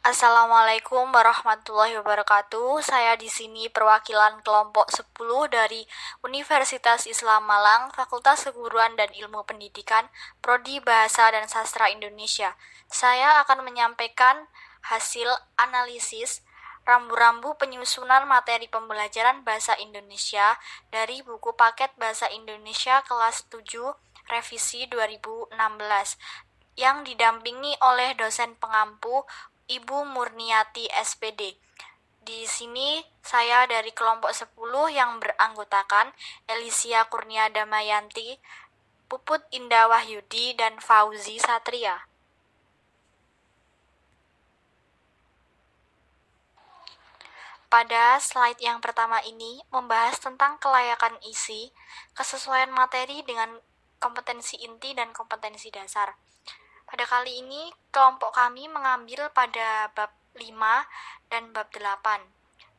Assalamualaikum warahmatullahi wabarakatuh. Saya di sini perwakilan kelompok 10 dari Universitas Islam Malang, Fakultas Keguruan dan Ilmu Pendidikan, Prodi Bahasa dan Sastra Indonesia. Saya akan menyampaikan hasil analisis rambu-rambu penyusunan materi pembelajaran Bahasa Indonesia dari buku paket Bahasa Indonesia kelas 7 revisi 2016 yang didampingi oleh dosen pengampu Ibu Murniati SPD. Di sini saya dari kelompok 10 yang beranggotakan Elisia Kurnia Damayanti, Puput Indah Wahyudi, dan Fauzi Satria. Pada slide yang pertama ini membahas tentang kelayakan isi, kesesuaian materi dengan kompetensi inti dan kompetensi dasar. Pada kali ini, kelompok kami mengambil pada bab 5 dan bab 8.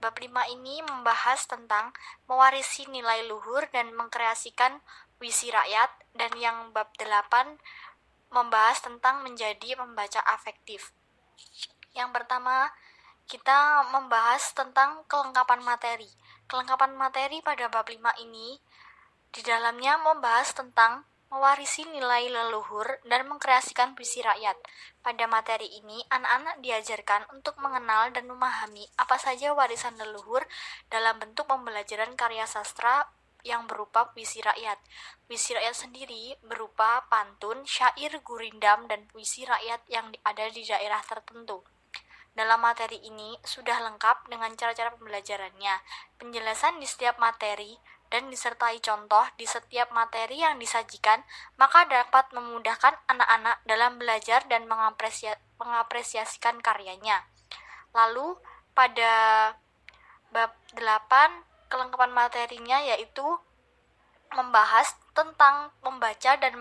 Bab 5 ini membahas tentang mewarisi nilai luhur dan mengkreasikan puisi rakyat, dan yang bab 8 membahas tentang menjadi pembaca afektif. Yang pertama, kita membahas tentang kelengkapan materi. Kelengkapan materi pada bab 5 ini di dalamnya membahas tentang mewarisi nilai leluhur dan mengkreasikan puisi rakyat. Pada materi ini, anak-anak diajarkan untuk mengenal dan memahami apa saja warisan leluhur dalam bentuk pembelajaran karya sastra yang berupa puisi rakyat. Puisi rakyat sendiri berupa pantun, syair, gurindam, dan puisi rakyat yang ada di daerah tertentu. Dalam materi ini sudah lengkap dengan cara-cara pembelajarannya, penjelasan di setiap materi, dan disertai contoh di setiap materi yang disajikan, maka dapat memudahkan anak-anak dalam belajar dan mengapresiasikan karyanya. Lalu pada bab 8, kelengkapan materinya yaitu membahas tentang membaca dan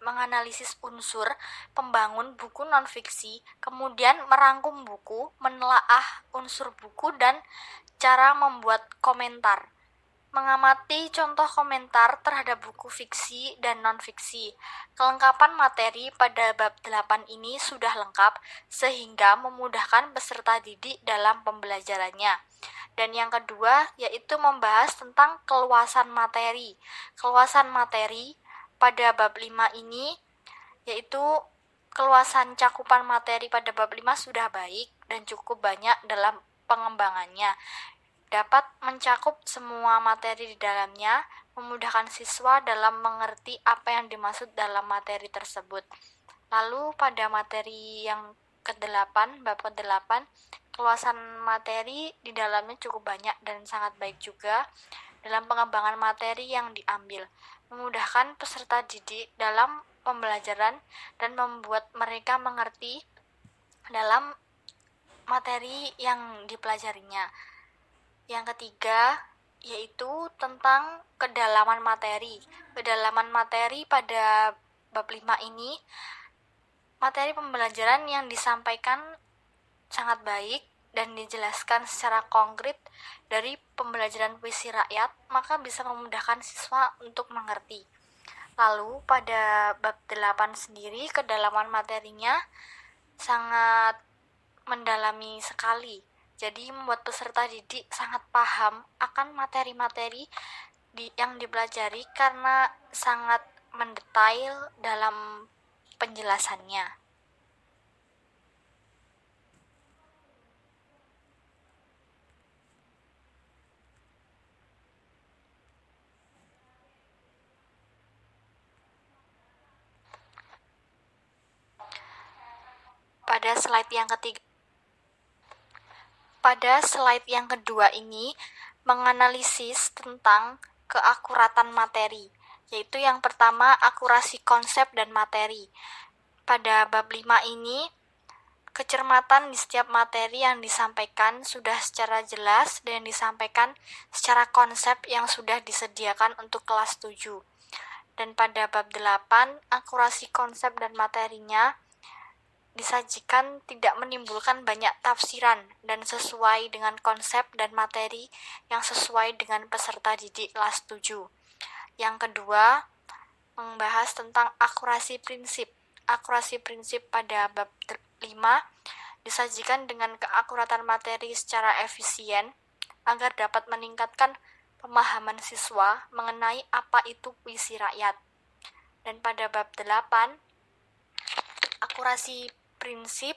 menganalisis unsur pembangun buku non-fiksi, kemudian merangkum buku, menelaah unsur buku, dan cara membuat komentar. Mengamati contoh komentar terhadap buku fiksi dan non-fiksi. Kelengkapan materi pada bab 8 ini sudah lengkap sehingga memudahkan peserta didik dalam pembelajarannya. Dan yang kedua yaitu membahas tentang keluasan materi. Keluasan materi pada bab 5 ini yaitu keluasan cakupan materi pada bab 5 sudah baik dan cukup banyak dalam pengembangannya. Dapat mencakup semua materi di dalamnya, memudahkan siswa dalam mengerti apa yang dimaksud dalam materi tersebut. Lalu pada materi yang ke-8, bab ke-8, keluasan materi di dalamnya cukup banyak dan sangat baik juga dalam pengembangan materi yang diambil, memudahkan peserta didik dalam pembelajaran dan membuat mereka mengerti dalam materi yang dipelajarinya. Yang ketiga yaitu tentang kedalaman materi. Kedalaman materi pada bab 5 ini, materi pembelajaran yang disampaikan sangat baik dan dijelaskan secara konkret dari pembelajaran puisi rakyat, maka bisa memudahkan siswa untuk mengerti. Lalu pada bab 8 sendiri, kedalaman materinya sangat mendalami sekali. Jadi membuat peserta didik sangat paham akan materi-materi yang dipelajari karena sangat mendetail dalam penjelasannya. Pada slide yang kedua ini menganalisis tentang keakuratan materi, yaitu yang pertama akurasi konsep dan materi. Pada bab 5 ini, kecermatan di setiap materi yang disampaikan sudah secara jelas dan disampaikan secara konsep yang sudah disediakan untuk kelas 7. Dan pada bab 8, akurasi konsep dan materinya disajikan tidak menimbulkan banyak tafsiran dan sesuai dengan konsep dan materi yang sesuai dengan peserta didik kelas 7. Yang kedua, membahas tentang akurasi prinsip. Akurasi prinsip pada bab 5 disajikan dengan keakuratan materi secara efisien agar dapat meningkatkan pemahaman siswa mengenai apa itu puisi rakyat. Dan pada bab 8, akurasi prinsip,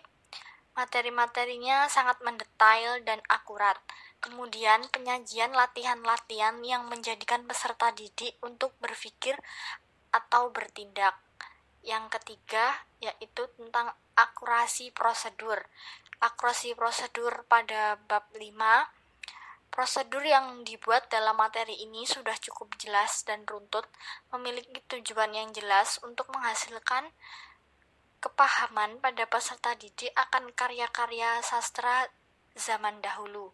materi-materinya sangat mendetail dan akurat. Kemudian penyajian latihan-latihan yang menjadikan peserta didik untuk berpikir atau bertindak. Yang ketiga yaitu tentang akurasi prosedur. Akurasi prosedur pada bab 5, prosedur yang dibuat dalam materi ini sudah cukup jelas dan runtut, memiliki tujuan yang jelas untuk menghasilkan kepahaman pada peserta didik akan karya-karya sastra zaman dahulu.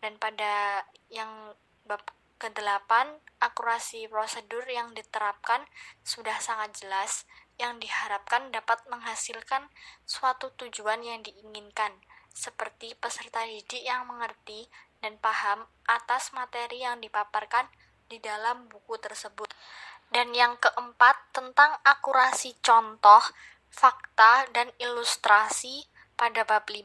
Dan pada yang bab ke-8, akurasi prosedur yang diterapkan sudah sangat jelas, yang diharapkan dapat menghasilkan suatu tujuan yang diinginkan, seperti peserta didik yang mengerti dan paham atas materi yang dipaparkan di dalam buku tersebut. Dan yang keempat, tentang akurasi contoh, fakta, dan ilustrasi pada bab 5.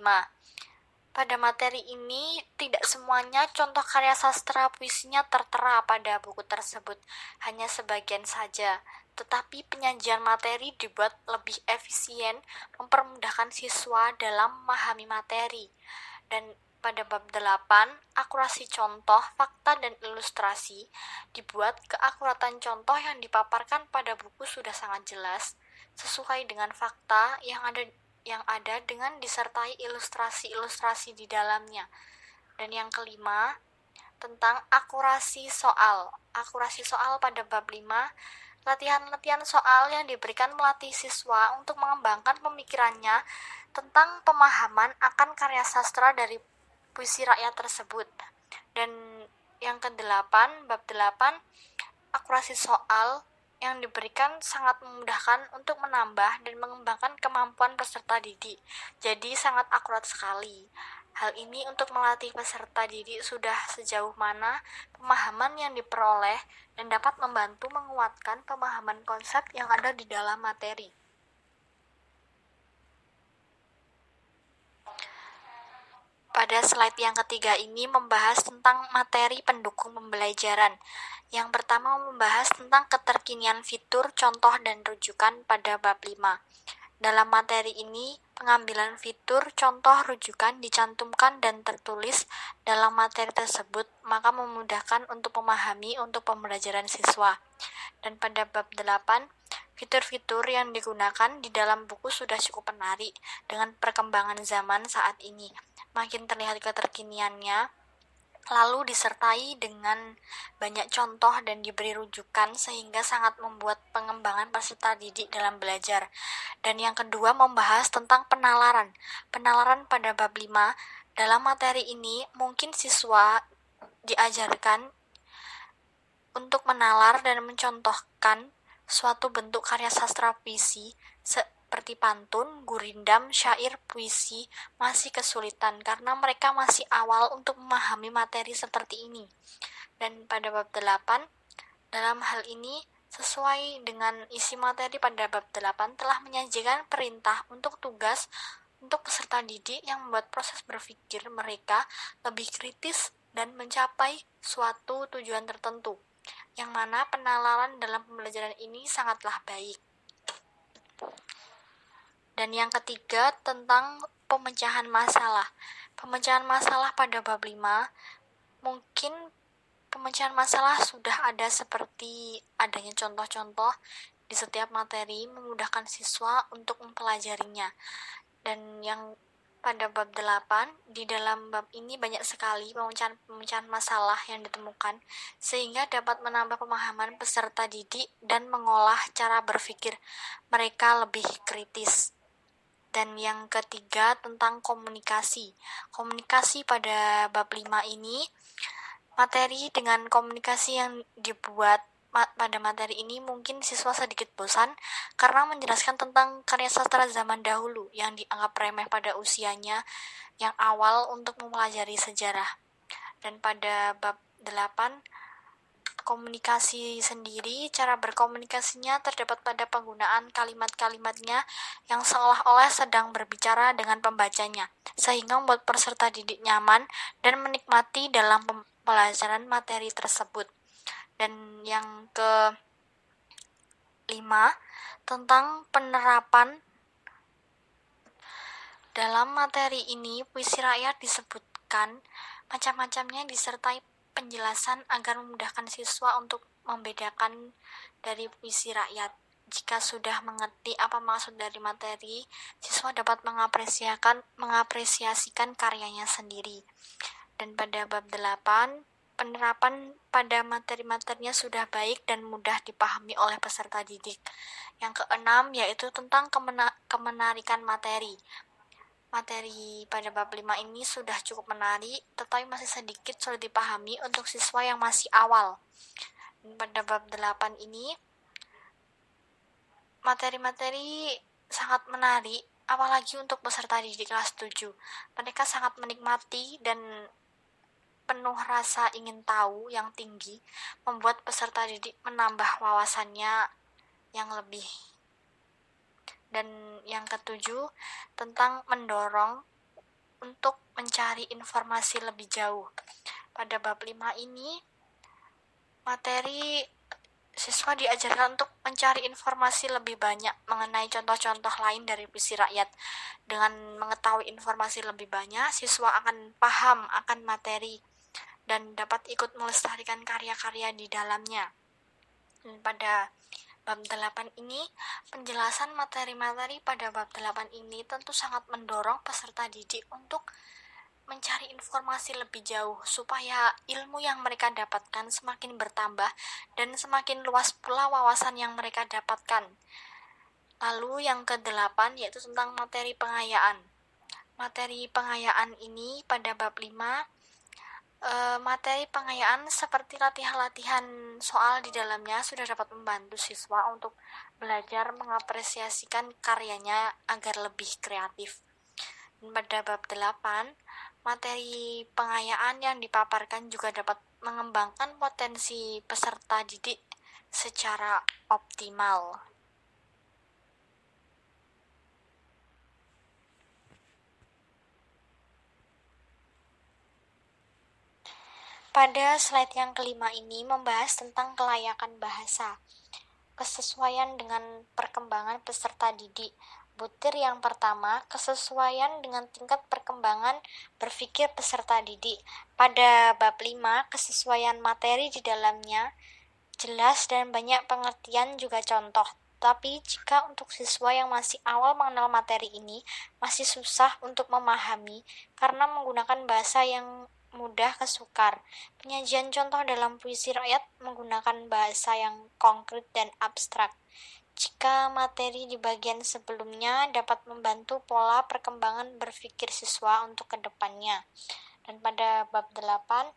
Pada materi ini, tidak semuanya contoh karya sastra puisinya tertera pada buku tersebut, hanya sebagian saja. Tetapi penyajian materi dibuat lebih efisien, mempermudahkan siswa dalam memahami materi. Dan pada bab 8, akurasi contoh, fakta, dan ilustrasi dibuat keakuratan contoh yang dipaparkan pada buku sudah sangat jelas, sesuai dengan fakta yang ada dengan disertai ilustrasi-ilustrasi di dalamnya. Dan yang kelima, tentang akurasi soal. Akurasi soal pada bab 5, latihan-latihan soal yang diberikan melatih siswa untuk mengembangkan pemikirannya tentang pemahaman akan karya sastra dari puisi rakyat tersebut. Dan yang ke-8, bab 8, akurasi soal yang diberikan sangat memudahkan untuk menambah dan mengembangkan kemampuan peserta didik. Jadi sangat akurat sekali. Hal ini untuk melatih peserta didik sudah sejauh mana pemahaman yang diperoleh dan dapat membantu menguatkan pemahaman konsep yang ada di dalam materi. Pada slide yang ketiga ini membahas tentang materi pendukung pembelajaran. Yang pertama membahas tentang keterkinian fitur, contoh, dan rujukan pada bab 5. Dalam materi ini, pengambilan fitur, contoh, rujukan dicantumkan dan tertulis dalam materi tersebut, maka memudahkan untuk memahami untuk pembelajaran siswa. Dan pada bab 8, fitur-fitur yang digunakan di dalam buku sudah cukup menarik dengan perkembangan zaman saat ini. Makin terlihat keterkiniannya, lalu disertai dengan banyak contoh dan diberi rujukan sehingga sangat membuat pengembangan peserta didik dalam belajar. Dan yang kedua membahas tentang penalaran. Penalaran pada bab 5, dalam materi ini mungkin siswa diajarkan untuk menalar dan mencontohkan suatu bentuk karya sastra puisi seperti pantun, gurindam, syair, puisi masih kesulitan karena mereka masih awal untuk memahami materi seperti ini. Dan pada bab 8, dalam hal ini sesuai dengan isi materi pada bab 8 telah menyajikan perintah untuk tugas untuk peserta didik yang membuat proses berpikir mereka lebih kritis dan mencapai suatu tujuan tertentu, yang mana penalaran dalam pembelajaran ini sangatlah baik. Dan yang ketiga tentang pemecahan masalah. Pemecahan masalah pada bab 5, mungkin pemecahan masalah sudah ada seperti adanya contoh-contoh di setiap materi memudahkan siswa untuk mempelajarinya. Dan yang pada bab 8, di dalam bab ini banyak sekali pemecahan masalah yang ditemukan sehingga dapat menambah pemahaman peserta didik dan mengolah cara berpikir mereka lebih kritis. Dan yang ketiga tentang komunikasi. Komunikasi pada bab 5 ini, materi dengan komunikasi yang dibuat pada materi ini mungkin siswa sedikit bosan karena menjelaskan tentang karya sastra zaman dahulu yang dianggap remeh pada usianya yang awal untuk mempelajari sejarah. Dan pada bab 8, komunikasi sendiri, cara berkomunikasinya terdapat pada penggunaan kalimat-kalimatnya yang seolah-olah sedang berbicara dengan pembacanya, sehingga membuat peserta didik nyaman dan menikmati dalam pembelajaran materi tersebut. Dan yang kelima, tentang penerapan. Dalam materi ini, puisi rakyat disebutkan macam-macamnya disertai penjelasan agar memudahkan siswa untuk membedakan dari puisi rakyat. Jika sudah mengerti apa maksud dari materi, siswa dapat mengapresiasikan karyanya sendiri. Dan pada bab 8, penerapan pada materi-materinya sudah baik dan mudah dipahami oleh peserta didik. Yang keenam yaitu tentang kemenarikan materi. Materi pada bab 5 ini sudah cukup menarik, tetapi masih sedikit sulit dipahami untuk siswa yang masih awal. Dan pada bab 8 ini, materi-materi sangat menarik, apalagi untuk peserta didik kelas 7. Mereka sangat menikmati dan penuh rasa ingin tahu yang tinggi, membuat peserta didik menambah wawasannya yang lebih. Dan yang ketujuh, tentang mendorong untuk mencari informasi lebih jauh. Pada bab 5 ini, materi siswa diajarkan untuk mencari informasi lebih banyak mengenai contoh-contoh lain dari puisi rakyat. Dengan mengetahui informasi lebih banyak, siswa akan paham akan materi dan dapat ikut melestarikan karya-karya di dalamnya. Dan pada bab 8 ini, penjelasan materi-materi pada bab 8 ini tentu sangat mendorong peserta didik untuk mencari informasi lebih jauh supaya ilmu yang mereka dapatkan semakin bertambah dan semakin luas pula wawasan yang mereka dapatkan. Lalu yang ke-8 yaitu tentang materi pengayaan. Materi pengayaan ini pada bab 5, materi pengayaan seperti latihan-latihan soal di dalamnya sudah dapat membantu siswa untuk belajar mengapresiasikan karyanya agar lebih kreatif. Dan pada bab 8, materi pengayaan yang dipaparkan juga dapat mengembangkan potensi peserta didik secara optimal. Pada slide yang kelima ini membahas tentang kelayakan bahasa, kesesuaian dengan perkembangan peserta didik. Butir yang pertama, kesesuaian dengan tingkat perkembangan berpikir peserta didik. Pada bab 5, kesesuaian materi di dalamnya jelas dan banyak pengertian juga contoh. Tapi jika untuk siswa yang masih awal mengenal materi ini, masih susah untuk memahami karena menggunakan bahasa yang mudah kesukar. Penyajian contoh dalam puisi rakyat menggunakan bahasa yang konkret dan abstrak. Jika materi di bagian sebelumnya dapat membantu pola perkembangan berpikir siswa untuk kedepannya. Dan pada bab 8,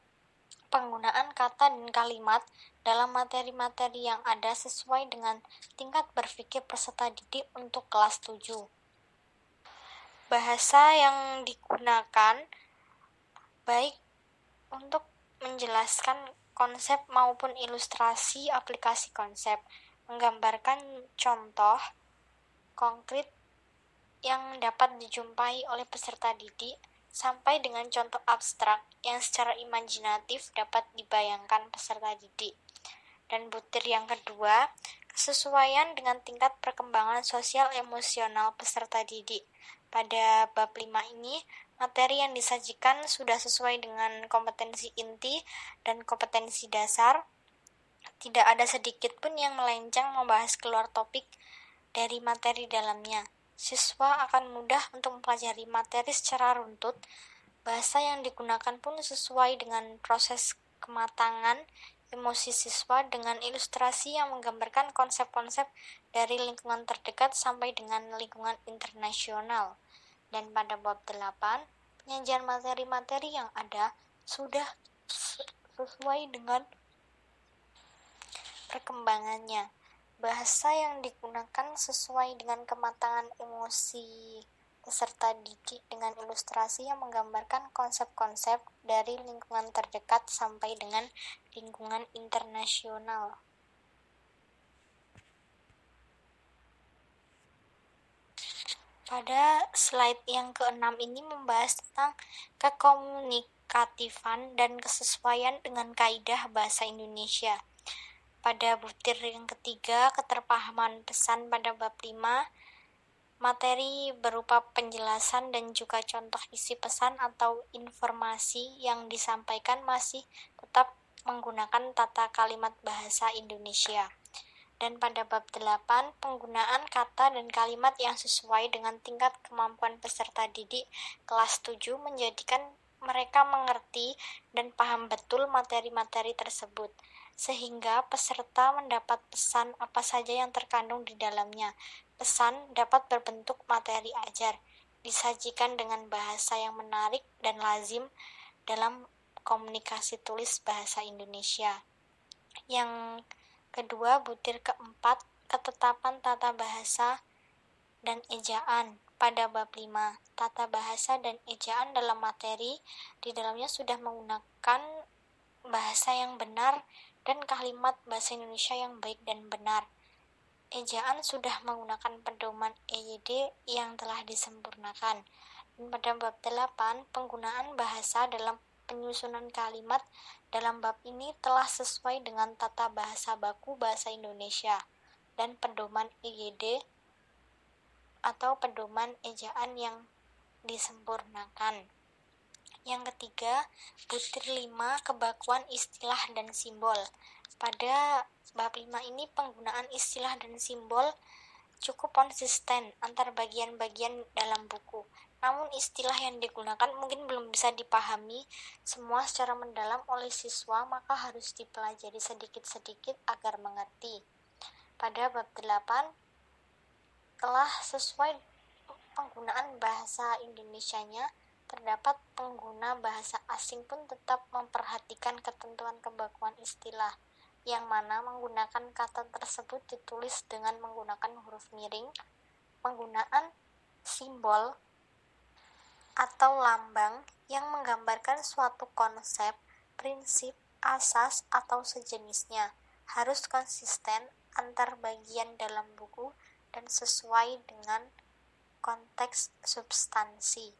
penggunaan kata dan kalimat dalam materi-materi yang ada sesuai dengan tingkat berpikir peserta didik untuk kelas 7. Bahasa yang digunakan baik untuk menjelaskan konsep maupun ilustrasi aplikasi konsep, menggambarkan contoh konkret yang dapat dijumpai oleh peserta didik, sampai dengan contoh abstrak yang secara imajinatif dapat dibayangkan peserta didik. Dan butir yang kedua, kesesuaian dengan tingkat perkembangan sosial emosional peserta didik. Pada bab 5 ini, materi yang disajikan sudah sesuai dengan kompetensi inti dan kompetensi dasar. Tidak ada sedikit pun yang melenceng membahas keluar topik dari materi dalamnya. Siswa akan mudah untuk mempelajari materi secara runtut. Bahasa yang digunakan pun sesuai dengan proses kematangan emosi siswa dengan ilustrasi yang menggambarkan konsep-konsep dari lingkungan terdekat sampai dengan lingkungan internasional. Dan pada bab 8, penyajian materi-materi yang ada sudah sesuai dengan perkembangannya. Bahasa yang digunakan sesuai dengan kematangan emosi peserta didik dengan ilustrasi yang menggambarkan konsep-konsep dari lingkungan terdekat sampai dengan lingkungan internasional. Pada slide yang ke-6 ini membahas tentang kekomunikatifan dan kesesuaian dengan kaidah bahasa Indonesia. Pada butir yang ketiga, keterpahaman pesan pada bab 5, materi berupa penjelasan dan juga contoh isi pesan atau informasi yang disampaikan masih tetap menggunakan tata kalimat bahasa Indonesia. Dan pada bab 8, penggunaan kata dan kalimat yang sesuai dengan tingkat kemampuan peserta didik kelas 7 menjadikan mereka mengerti dan paham betul materi-materi tersebut, sehingga peserta mendapat pesan apa saja yang terkandung di dalamnya. Pesan dapat berbentuk materi ajar, disajikan dengan bahasa yang menarik dan lazim dalam komunikasi tulis bahasa Indonesia. Yang kedua, butir keempat, ketetapan tata bahasa dan ejaan pada bab 5. Tata bahasa dan ejaan dalam materi di dalamnya sudah menggunakan bahasa yang benar dan kalimat bahasa Indonesia yang baik dan benar. Ejaan sudah menggunakan pedoman EYD yang telah disempurnakan. Dan pada bab 8, penggunaan bahasa dalam penyusunan kalimat dalam bab ini telah sesuai dengan tata bahasa baku bahasa Indonesia dan pedoman EYD atau pedoman ejaan yang disempurnakan. Yang ketiga, butir 5, kebakuan istilah dan simbol. Pada bab 5 ini penggunaan istilah dan simbol cukup konsisten antar bagian-bagian dalam buku. Namun istilah yang digunakan mungkin belum bisa dipahami semua secara mendalam oleh siswa, maka harus dipelajari sedikit-sedikit agar mengerti. Pada bab 8 telah sesuai penggunaan bahasa Indonesianya, terdapat pengguna bahasa asing pun tetap memperhatikan ketentuan kebakuan istilah, yang mana menggunakan kata tersebut ditulis dengan menggunakan huruf miring, penggunaan simbol atau lambang yang menggambarkan suatu konsep, prinsip, asas, atau sejenisnya, harus konsisten antar bagian dalam buku dan sesuai dengan konteks substansi.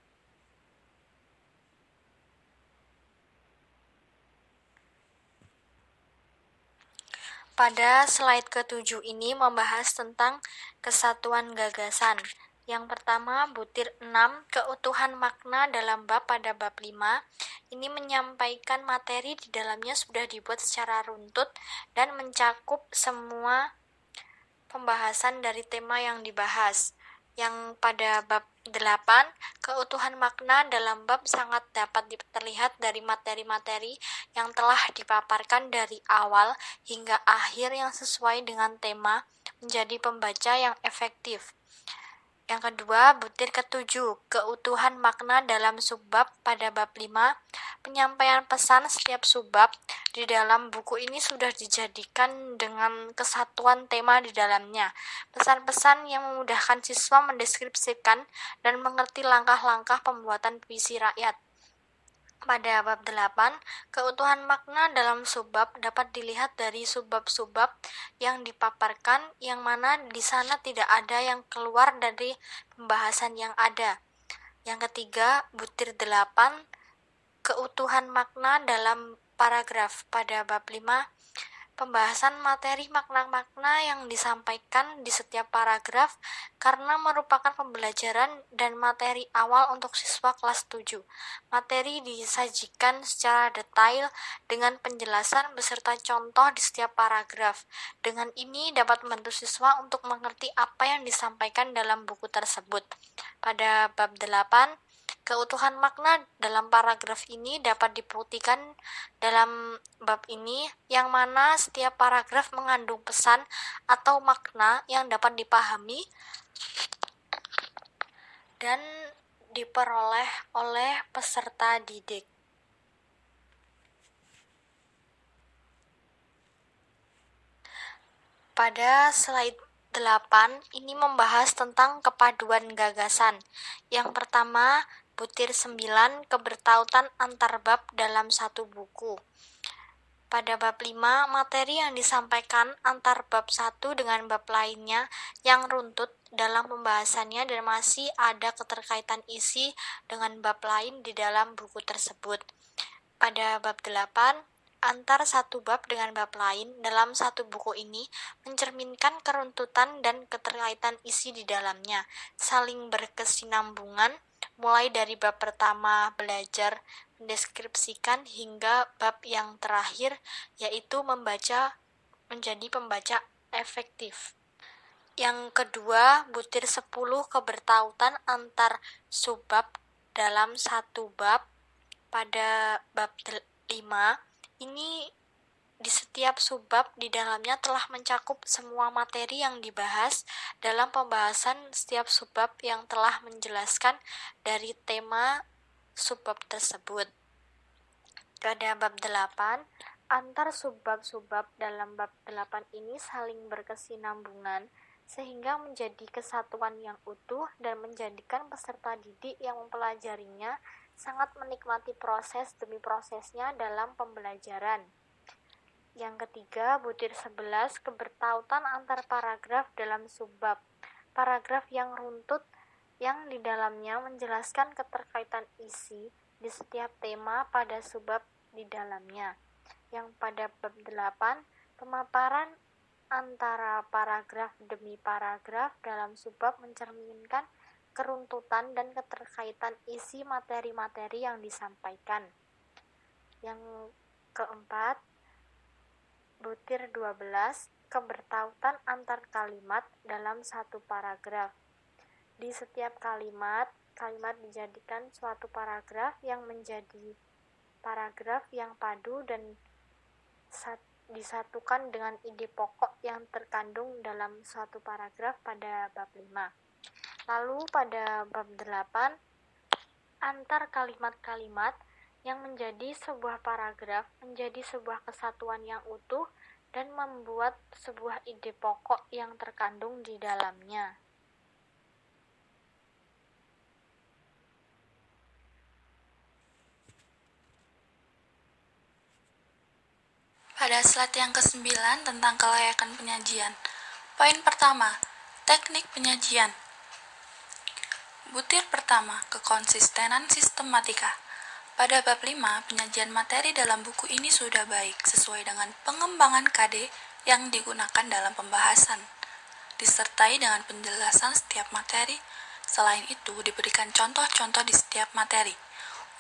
Pada slide ke-7 ini membahas tentang kesatuan gagasan. Yang pertama, butir 6, keutuhan makna dalam bab pada bab 5. Ini menyampaikan materi di dalamnya sudah dibuat secara runtut dan mencakup semua pembahasan dari tema yang dibahas. Yang pada bab 8, keutuhan makna dalam bab sangat dapat terlihat dari materi-materi yang telah dipaparkan dari awal hingga akhir yang sesuai dengan tema, menjadi pembaca yang efektif. Yang kedua, butir ke-7, keutuhan makna dalam subbab pada bab 5. Penyampaian pesan setiap subbab di dalam buku ini sudah dijadikan dengan kesatuan tema di dalamnya. Pesan-pesan yang memudahkan siswa mendeskripsikan dan mengerti langkah-langkah pembuatan puisi rakyat. Pada bab 8, keutuhan makna dalam subbab dapat dilihat dari subbab-subbab yang dipaparkan, yang mana di sana tidak ada yang keluar dari pembahasan yang ada. Yang ketiga, butir 8, keutuhan makna dalam paragraf pada bab 5. Pembahasan materi makna-makna yang disampaikan di setiap paragraf karena merupakan pembelajaran dan materi awal untuk siswa kelas 7. Materi disajikan secara detail dengan penjelasan beserta contoh di setiap paragraf. Dengan ini dapat membantu siswa untuk mengerti apa yang disampaikan dalam buku tersebut. Pada bab 8, keutuhan makna dalam paragraf ini dapat dibuktikan dalam bab ini, yang mana setiap paragraf mengandung pesan atau makna yang dapat dipahami dan diperoleh oleh peserta didik. Pada slide 8 ini membahas tentang kepaduan gagasan. Yang pertama, butir 9 kebertautan antar bab dalam satu buku. Pada bab 5, materi yang disampaikan antar bab 1 dengan bab lainnya yang runtut dalam pembahasannya dan masih ada keterkaitan isi dengan bab lain di dalam buku tersebut. Pada bab 8, antar satu bab dengan bab lain dalam satu buku ini mencerminkan keruntutan dan keterkaitan isi di dalamnya, saling berkesinambungan, mulai dari bab pertama belajar mendeskripsikan hingga bab yang terakhir, yaitu membaca menjadi pembaca efektif. Yang kedua, butir 10 kebertautan antar subbab dalam satu bab. Pada bab 5, ini di setiap subbab di dalamnya telah mencakup semua materi yang dibahas dalam pembahasan setiap subbab yang telah menjelaskan dari tema subbab tersebut. Pada bab 8, antar subbab-subbab dalam bab 8 ini saling berkesinambungan sehingga menjadi kesatuan yang utuh dan menjadikan peserta didik yang mempelajarinya sangat menikmati proses demi prosesnya dalam pembelajaran. Yang ketiga, butir 11 kebertautan antar paragraf dalam subbab. Paragraf yang runtut yang di dalamnya menjelaskan keterkaitan isi di setiap tema pada subbab di dalamnya. Yang pada bab 8, pemaparan antara paragraf demi paragraf dalam subbab mencerminkan keruntutan dan keterkaitan isi materi-materi yang disampaikan. Yang keempat, butir 12 kebertautan antar kalimat dalam satu paragraf. Di setiap kalimat dijadikan suatu paragraf yang menjadi paragraf yang padu dan disatukan dengan ide pokok yang terkandung dalam suatu paragraf pada bab 5. Lalu pada bab 8, antar kalimat-kalimat yang menjadi sebuah paragraf menjadi sebuah kesatuan yang utuh dan membuat sebuah ide pokok yang terkandung di dalamnya. Pada slide yang ke-9 tentang kelayakan penyajian. Poin pertama, teknik penyajian. Butir pertama, kekonsistenan sistematika. Pada bab 5, penyajian materi dalam buku ini sudah baik, sesuai dengan pengembangan KD yang digunakan dalam pembahasan, disertai dengan penjelasan setiap materi. Selain itu, diberikan contoh-contoh di setiap materi.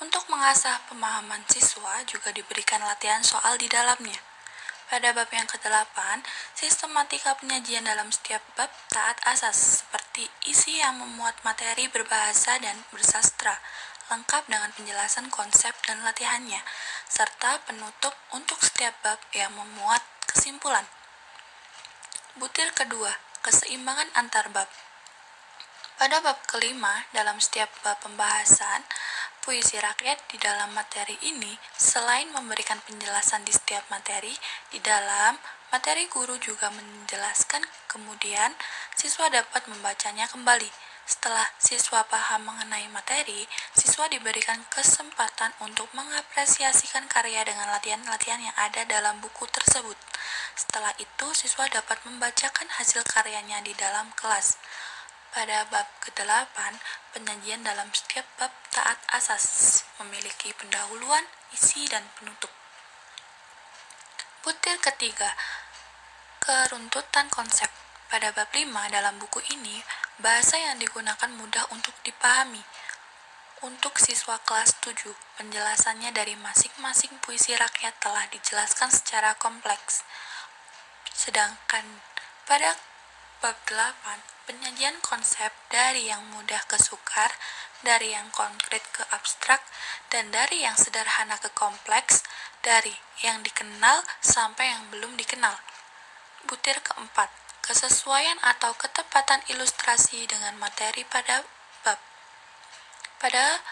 Untuk mengasah pemahaman siswa, juga diberikan latihan soal di dalamnya. Pada bab yang ke-8, sistematika penyajian dalam setiap bab taat asas, seperti isi yang memuat materi berbahasa dan bersastra, lengkap dengan penjelasan konsep dan latihannya, serta penutup untuk setiap bab yang memuat kesimpulan. Butir kedua, keseimbangan antar bab. Pada bab kelima, dalam setiap bab pembahasan, puisi rakyat di dalam materi ini, selain memberikan penjelasan di setiap materi, di dalam materi guru juga menjelaskan, kemudian siswa dapat membacanya kembali. Setelah siswa paham mengenai materi, siswa diberikan kesempatan untuk mengapresiasikan karya dengan latihan-latihan yang ada dalam buku tersebut. Setelah itu, siswa dapat membacakan hasil karyanya di dalam kelas. Pada bab ke-8, penyajian dalam setiap bab taat asas, memiliki pendahuluan, isi, dan penutup. Butir ketiga, keruntutan konsep. Pada bab 5 dalam buku ini, bahasa yang digunakan mudah untuk dipahami. Untuk siswa kelas 7, penjelasannya dari masing-masing puisi rakyat telah dijelaskan secara kompleks. Sedangkan pada bab 8, penyajian konsep dari yang mudah ke sukar, dari yang konkret ke abstrak, dan dari yang sederhana ke kompleks, dari yang dikenal sampai yang belum dikenal. Butir keempat, kesesuaian atau ketepatan ilustrasi dengan materi pada bab. Pada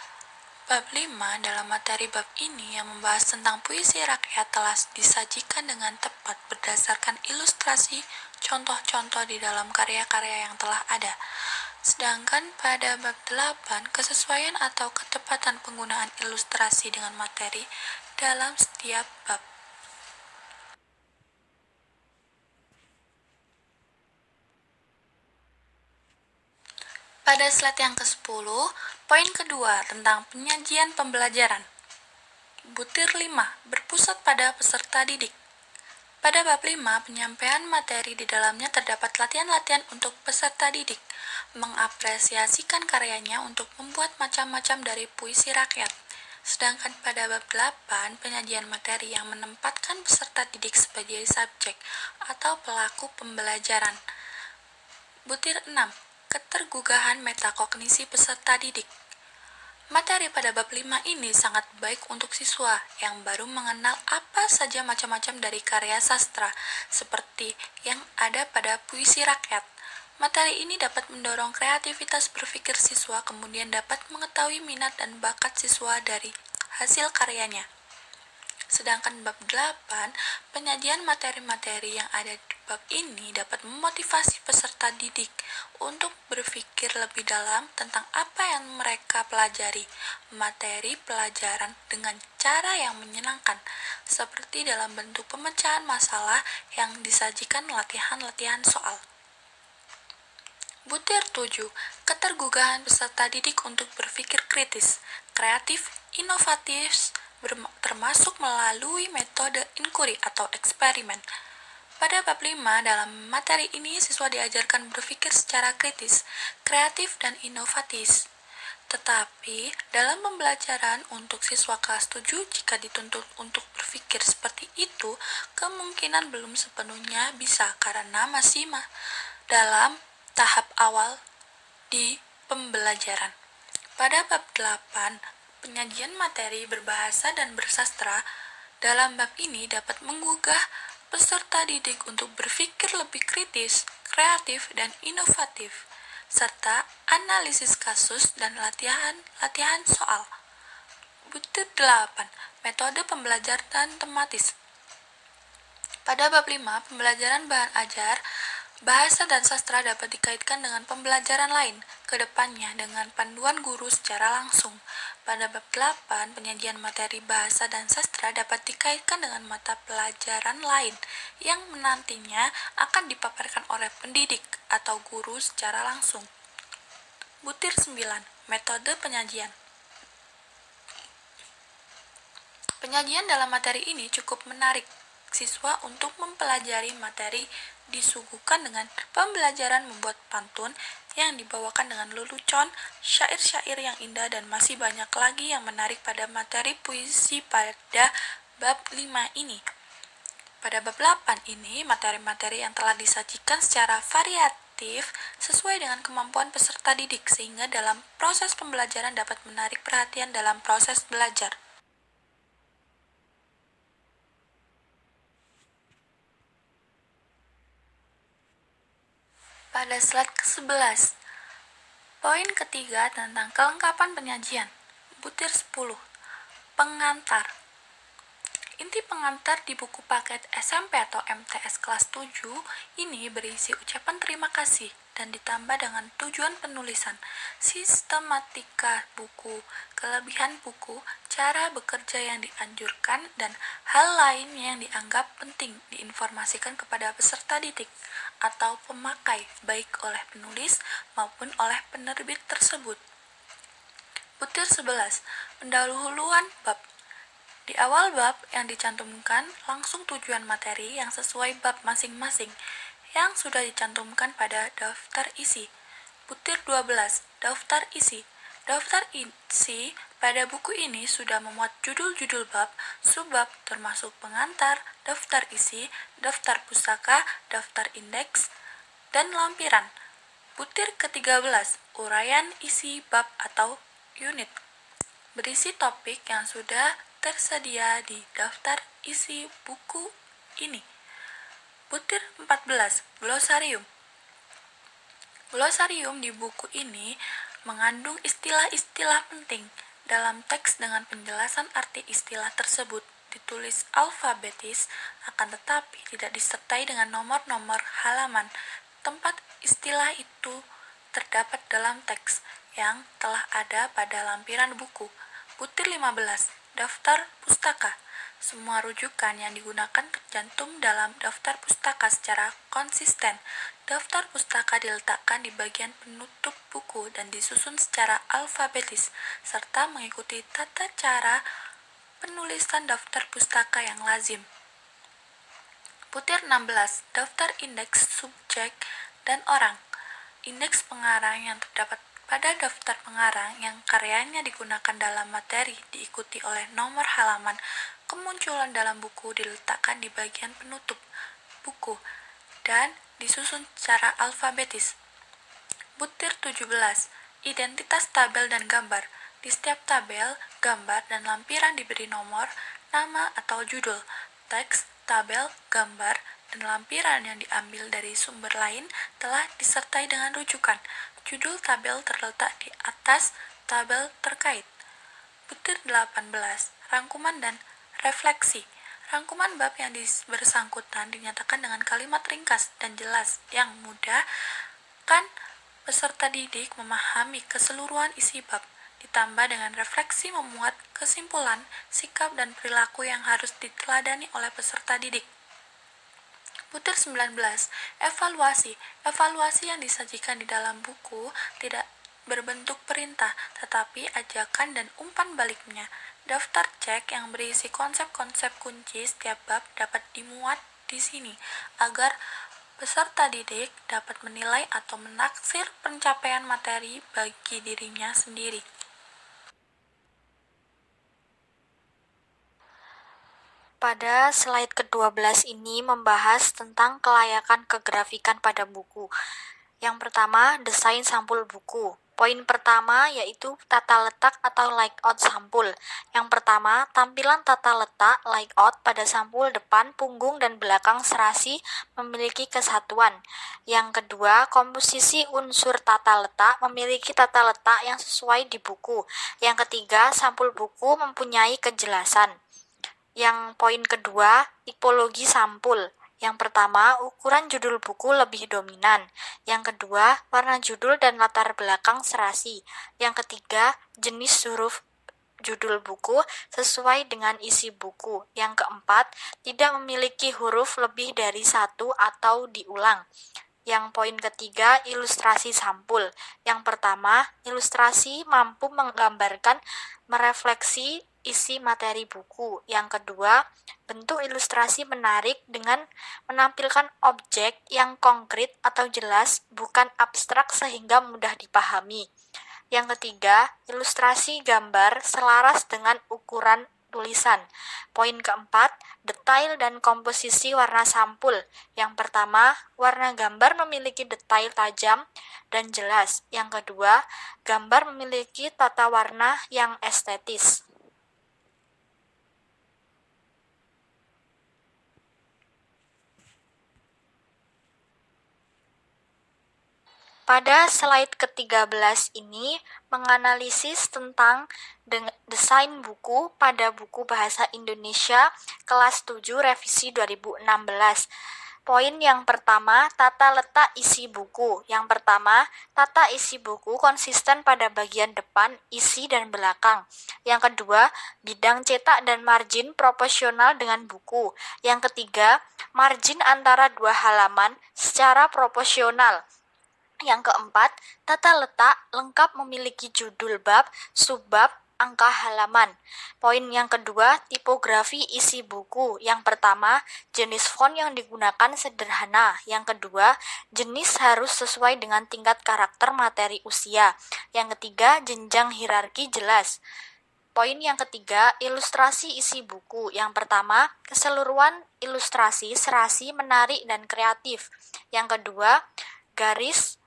Bab 5 dalam materi bab ini yang membahas tentang puisi rakyat telah disajikan dengan tepat berdasarkan ilustrasi contoh-contoh di dalam karya-karya yang telah ada. Sedangkan pada bab 8, kesesuaian atau ketepatan penggunaan ilustrasi dengan materi dalam setiap bab. Pada slide yang ke-10, poin kedua tentang penyajian pembelajaran. Butir 5 berpusat pada peserta didik. Pada bab 5, penyampaian materi di dalamnya terdapat latihan-latihan untuk peserta didik, mengapresiasikan karyanya untuk membuat macam-macam dari puisi rakyat. Sedangkan pada bab 8, penyajian materi yang menempatkan peserta didik sebagai subjek atau pelaku pembelajaran. Butir 6, ketergugahan metakognisi peserta didik. Materi pada bab 5 ini sangat baik untuk siswa yang baru mengenal apa saja macam-macam dari karya sastra, seperti yang ada pada puisi rakyat. Materi ini dapat mendorong kreativitas berpikir siswa, kemudian dapat mengetahui minat dan bakat siswa dari hasil karyanya. Sedangkan bab 8, penyajian materi-materi yang ada di bab ini dapat memotivasi peserta didik untuk berpikir lebih dalam tentang apa yang mereka pelajari, materi pelajaran dengan cara yang menyenangkan, seperti dalam bentuk pemecahan masalah yang disajikan latihan-latihan soal. Butir 7, ketergugahan peserta didik untuk berpikir kritis, kreatif, inovatif, termasuk melalui metode inquiry atau eksperimen. Pada bab 5, dalam materi ini siswa diajarkan berpikir secara kritis, kreatif, dan inovatif. Tetapi, dalam pembelajaran untuk siswa kelas 7, jika dituntut untuk berpikir seperti itu, kemungkinan belum sepenuhnya bisa karena masih dalam tahap awal di pembelajaran. Pada bab 8, penyajian materi berbahasa dan bersastra, dalam bab ini dapat menggugah peserta didik untuk berpikir lebih kritis, kreatif, dan inovatif, serta analisis kasus dan latihan soal. Butir 8, metode pembelajaran tematis. Pada bab 5, pembelajaran bahan ajar, bahasa dan sastra dapat dikaitkan dengan pembelajaran lain ke depannya dengan panduan guru secara langsung. Pada bab 8, penyajian materi bahasa dan sastra dapat dikaitkan dengan mata pelajaran lain yang nantinya akan dipaparkan oleh pendidik atau guru secara langsung. Butir 9, metode penyajian. Penyajian dalam materi ini cukup menarik siswa untuk mempelajari materi disuguhkan dengan pembelajaran membuat pantun yang dibawakan dengan lelucon, syair-syair yang indah, dan masih banyak lagi yang menarik pada materi puisi pada bab 5 ini. Pada bab 8 ini, materi-materi yang telah disajikan secara variatif sesuai dengan kemampuan peserta didik sehingga dalam proses pembelajaran dapat menarik perhatian dalam proses belajar. Pada slide ke-11, poin ketiga tentang kelengkapan penyajian. Butir 10, pengantar. Inti pengantar di buku paket SMP atau MTS kelas 7 ini berisi ucapan terima kasih dan ditambah dengan tujuan penulisan, sistematika buku, kelebihan buku, cara bekerja yang dianjurkan, dan hal lain yang dianggap penting diinformasikan kepada peserta didik atau pemakai baik oleh penulis maupun oleh penerbit tersebut. Butir 11, pendahuluan bab. Di awal bab yang dicantumkan langsung tujuan materi yang sesuai bab masing-masing yang sudah dicantumkan pada daftar isi. Butir 12, daftar isi. Daftar isi pada buku ini sudah memuat judul-judul bab, subbab termasuk pengantar, daftar isi, daftar pustaka, daftar indeks, dan lampiran. Butir ke-13, uraian isi bab atau unit. Berisi topik yang sudah tersedia di daftar isi buku ini. Butir 14, glosarium. Glosarium di buku ini mengandung istilah-istilah penting Dalam teks dengan penjelasan arti istilah tersebut ditulis alfabetis, akan tetapi tidak disertai dengan nomor-nomor halaman tempat istilah itu terdapat dalam teks yang telah ada pada lampiran buku. Butir 15, daftar pustaka. Semua rujukan yang digunakan tercantum dalam daftar pustaka secara konsisten. Daftar pustaka diletakkan di bagian penutup buku dan disusun secara alfabetis, serta mengikuti tata cara penulisan daftar pustaka yang lazim. Butir 16, daftar indeks subjek dan orang. Indeks pengarang yang terdapat pada daftar pengarang yang karyanya digunakan dalam materi diikuti oleh nomor halaman kemunculan dalam buku diletakkan di bagian penutup buku dan disusun secara alfabetis. Butir 17, identitas tabel dan gambar. Di setiap tabel, gambar, dan lampiran diberi nomor, nama atau judul. Teks, tabel, gambar, dan lampiran yang diambil dari sumber lain telah disertai dengan rujukan. Judul tabel terletak di atas tabel terkait. Butir 18, rangkuman dan refleksi. Rangkuman bab yang bersangkutan dinyatakan dengan kalimat ringkas dan jelas yang mudah kan peserta didik memahami keseluruhan isi bab, ditambah dengan refleksi memuat kesimpulan, sikap, dan perilaku yang harus diteladani oleh peserta didik. Butir 19, evaluasi. Evaluasi yang disajikan di dalam buku tidak berbentuk perintah, tetapi ajakan dan umpan baliknya. Daftar cek yang berisi konsep-konsep kunci setiap bab dapat dimuat di sini, agar peserta didik dapat menilai atau menaksir pencapaian materi bagi dirinya sendiri. Pada slide ke-12 ini membahas tentang kelayakan kegrafikan pada buku. Yang pertama, desain sampul buku. Poin pertama yaitu tata letak atau layout sampul. Yang pertama, tampilan tata letak layout pada sampul depan, punggung, dan belakang serasi memiliki kesatuan. Yang kedua, komposisi unsur tata letak memiliki tata letak yang sesuai di buku. Yang ketiga, sampul buku mempunyai kejelasan. Yang poin kedua, tipologi sampul. Yang pertama, ukuran judul buku lebih dominan. Yang kedua, warna judul dan latar belakang serasi. Yang ketiga, jenis huruf judul buku sesuai dengan isi buku. Yang keempat, tidak memiliki huruf lebih dari satu atau diulang. Yang poin ketiga, ilustrasi sampul. Yang pertama, ilustrasi mampu menggambarkan, merefleksi isi materi buku. Yang kedua, bentuk ilustrasi menarik dengan menampilkan objek yang konkret atau jelas, bukan abstrak sehingga mudah dipahami. Yang ketiga, ilustrasi gambar selaras dengan ukuran tulisan. Poin keempat, detail dan komposisi warna sampul. Yang pertama, warna gambar memiliki detail tajam dan jelas. Yang kedua, gambar memiliki tata warna yang estetis. Pada slide ke-13 ini menganalisis tentang desain buku pada buku Bahasa Indonesia kelas 7 revisi 2016. Poin yang pertama, tata letak isi buku. Yang pertama, tata isi buku konsisten pada bagian depan, isi, dan belakang. Yang kedua, bidang cetak dan margin proporsional dengan buku. Yang ketiga, margin antara dua halaman secara proporsional. Yang keempat, tata letak lengkap memiliki judul bab, subbab, angka halaman. Poin yang kedua, tipografi isi buku. Yang pertama, jenis font yang digunakan sederhana. Yang kedua, jenis harus sesuai dengan tingkat karakter materi usia. Yang ketiga, jenjang hierarki jelas. Poin yang ketiga, ilustrasi isi buku. Yang pertama, keseluruhan ilustrasi serasi, menarik, dan kreatif. Yang kedua, garis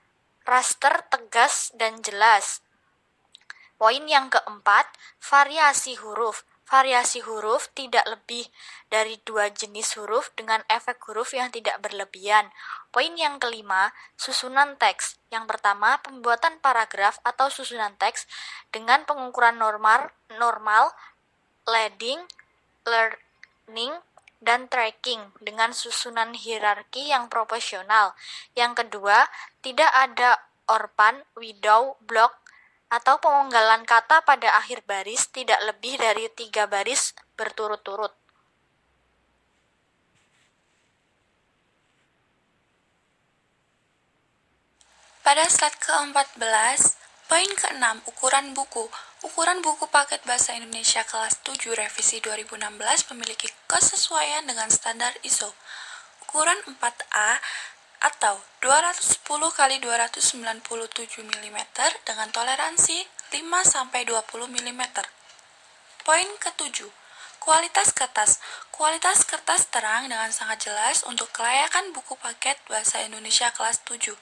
raster tegas dan jelas. Poin yang keempat, variasi huruf. Variasi huruf tidak lebih dari 2 jenis huruf dengan efek huruf yang tidak berlebihan. Poin yang kelima, susunan teks. Yang pertama, pembuatan paragraf atau susunan teks dengan pengukuran normal, leading, learning, dan tracking dengan susunan hierarki yang proporsional. Yang kedua, tidak ada orpan, widow, block, atau pemenggalan kata pada akhir baris tidak lebih dari 3 baris berturut-turut. Pada slide ke-14, poin ke-6, ukuran buku. Ukuran buku paket bahasa Indonesia kelas 7 revisi 2016 memiliki kesesuaian dengan standar ISO. Ukuran 4A atau 210 x 297 mm dengan toleransi 5-20 mm. Poin ke-7, kualitas kertas. Kualitas kertas terang dengan sangat jelas untuk kelayakan buku paket bahasa Indonesia kelas 7.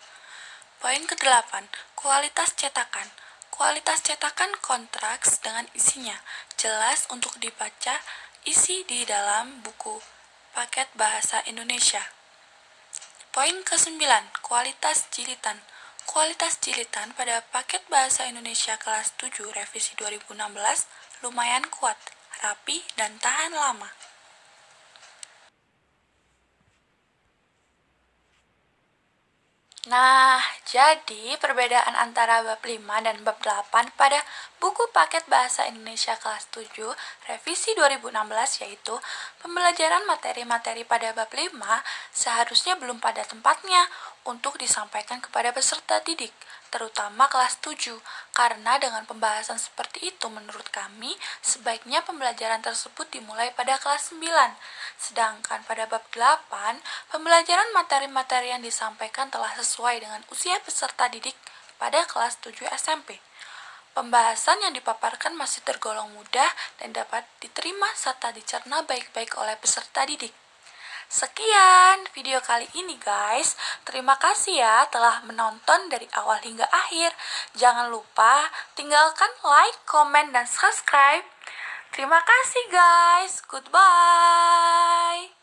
Poin ke-8, kualitas cetakan. Kualitas cetakan kontraks dengan isinya, jelas untuk dibaca isi di dalam buku paket bahasa Indonesia. Poin ke-9, kualitas jilitan. Kualitas jilitan pada paket bahasa Indonesia kelas 7 revisi 2016 lumayan kuat, rapi, dan tahan lama. Nah, jadi perbedaan antara bab 5 dan bab 8 pada buku paket bahasa Indonesia kelas 7 revisi 2016 yaitu pembelajaran materi-materi pada bab 5 seharusnya belum pada tempatnya untuk disampaikan kepada peserta didik, terutama kelas 7, karena dengan pembahasan seperti itu menurut kami sebaiknya pembelajaran tersebut dimulai pada kelas 9. Sedangkan pada bab 8, pembelajaran materi-materi yang disampaikan telah sesuai dengan usia peserta didik pada kelas 7 SMP. Pembahasan yang dipaparkan masih tergolong mudah dan dapat diterima serta dicerna baik-baik oleh peserta didik. Sekian video kali ini guys. Terima kasih ya telah menonton dari awal hingga akhir. Jangan lupa tinggalkan like, komen, dan subscribe. Terima kasih guys. Goodbye.